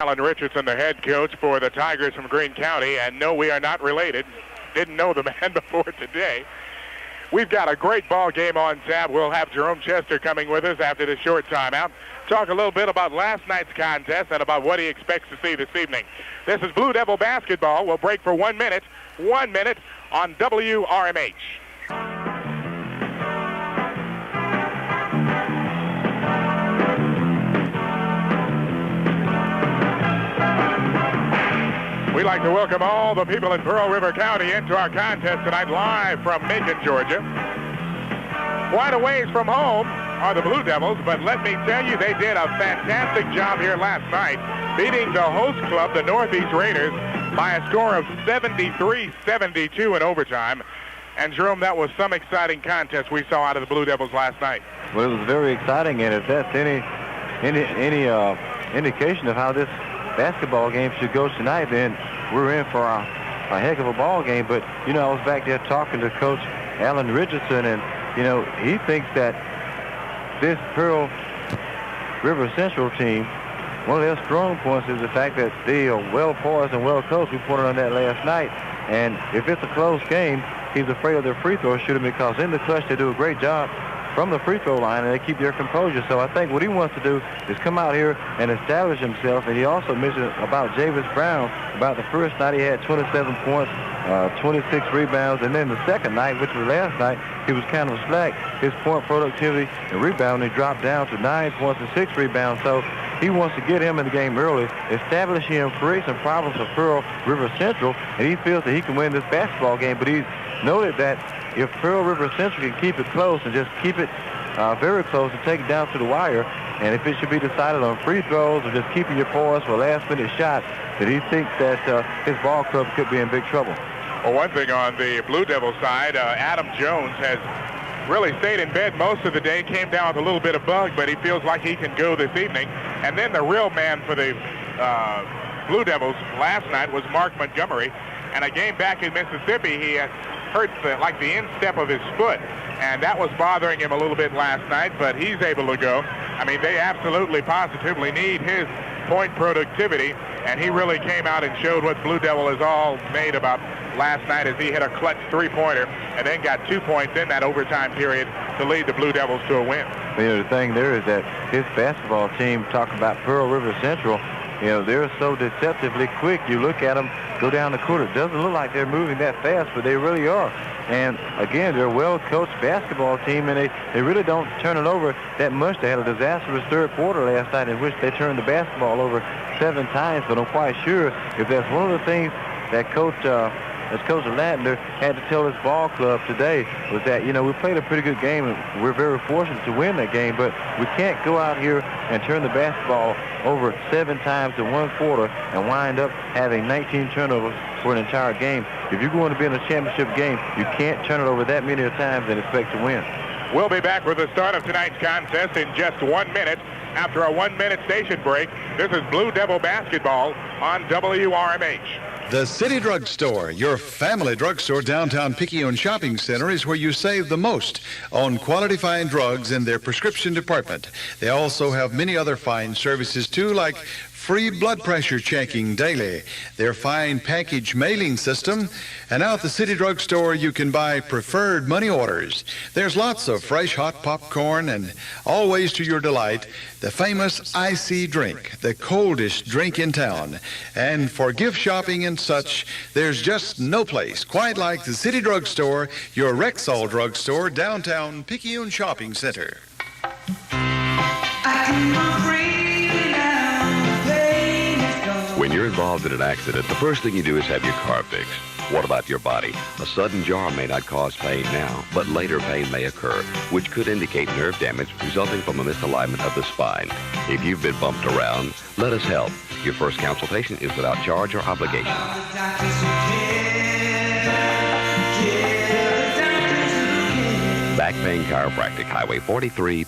Alan Richardson, the head coach for the Tigers from Greene County, and no, we are not related. Didn't know the man before today. We've got a great ball game on tap. We'll have Jerome Chester coming with us after the short timeout. Talk a little bit about last night's contest and about what he expects to see this evening. This is Blue Devil basketball. We'll break for 1 minute. 1 minute on WRMH. We'd like to welcome all the people in Pearl River County into our contest tonight, live from Macon, Georgia. Quite a ways from home are the Blue Devils, but let me tell you, they did a fantastic job here last night, beating the host club, the Northeast Raiders, by a score of 73-72 in overtime. And Jerome, that was some exciting contest we saw out of the Blue Devils last night. Well, it was very exciting, and if that's any indication of how this basketball game should go tonight, then we're in for a heck of a ball game. But, you know, I was back there talking to Coach Alan Richardson, and, you know, he thinks that this Pearl River Central team, one of their strong points is the fact that they are well poised and well coached. We pointed on that last night. And if it's a close game, he's afraid of their free throw shooting, because in the clutch they do a great job from the free throw line, and they keep their composure. So I think what he wants to do is come out here and establish himself. And he also mentioned about Javis Brown. About the first night he had 27 points, 26 rebounds, and then the second night, which was last night, he was kind of slack. His point productivity and rebounding dropped down to 9 points and 6 rebounds. So he wants to get him in the game early, establish him, create some problems for Pearl River Central, and he feels that he can win this basketball game. But he's noted that if Pearl River Central can keep it close and just keep it very close and take it down to the wire, and if it should be decided on free throws or just keeping your poise for a last-minute shot, that he thinks that his ball club could be in big trouble. Well, one thing on the Blue Devil side, Adam Jones has really stayed in bed most of the day, came down with a little bit of bug, but he feels like he can go this evening. And then the real man for the Blue Devils last night was Mark Montgomery. And a game back in Mississippi, he had hurt the instep of his foot, and that was bothering him a little bit last night, but he's able to go. I mean, they absolutely, positively need his point productivity, and he really came out and showed what Blue Devil is all made about last night, as he hit a clutch three-pointer and then got 2 points in that overtime period to lead the Blue Devils to a win. You know, the thing there is that his basketball team, talking about Pearl River Central, you know, they're so deceptively quick. You look at them go down the court. It doesn't look like they're moving that fast, but they really are. And, again, they're a well-coached basketball team, and they really don't turn it over that much. They had a disastrous third quarter last night in which they turned the basketball over 7 times, but I'm quite sure if that's one of the things that Coach Latner had to tell his ball club today, was that, you know, we played a pretty good game, and we're very fortunate to win that game, but we can't go out here and turn the basketball over 7 times in 1 quarter and wind up having 19 turnovers for an entire game. If you're going to be in a championship game, you can't turn it over that many times and expect to win. We'll be back with the start of tonight's contest in just 1 minute. After a 1-minute station break, this is Blue Devil basketball on WRMH. The City Drug Store, your family drugstore downtown Picayune Shopping Center, is where you save the most on quality fine drugs in their prescription department. They also have many other fine services too, like free blood pressure checking daily, their fine package mailing system, and out at the City Drug Store you can buy preferred money orders. There's lots of fresh hot popcorn, and always to your delight, the famous icy drink, the coldest drink in town. And for gift shopping and such, there's just no place quite like the City Drug Store, your Rexall drugstore, downtown Picayune Shopping Center. When you're involved in an accident, the first thing you do is have your car fixed. What about your body? A sudden jar may not cause pain now, but later pain may occur, which could indicate nerve damage resulting from a misalignment of the spine. If you've been bumped around, let us help. Your first consultation is without charge or obligation. Back Pain Chiropractic, Highway 43.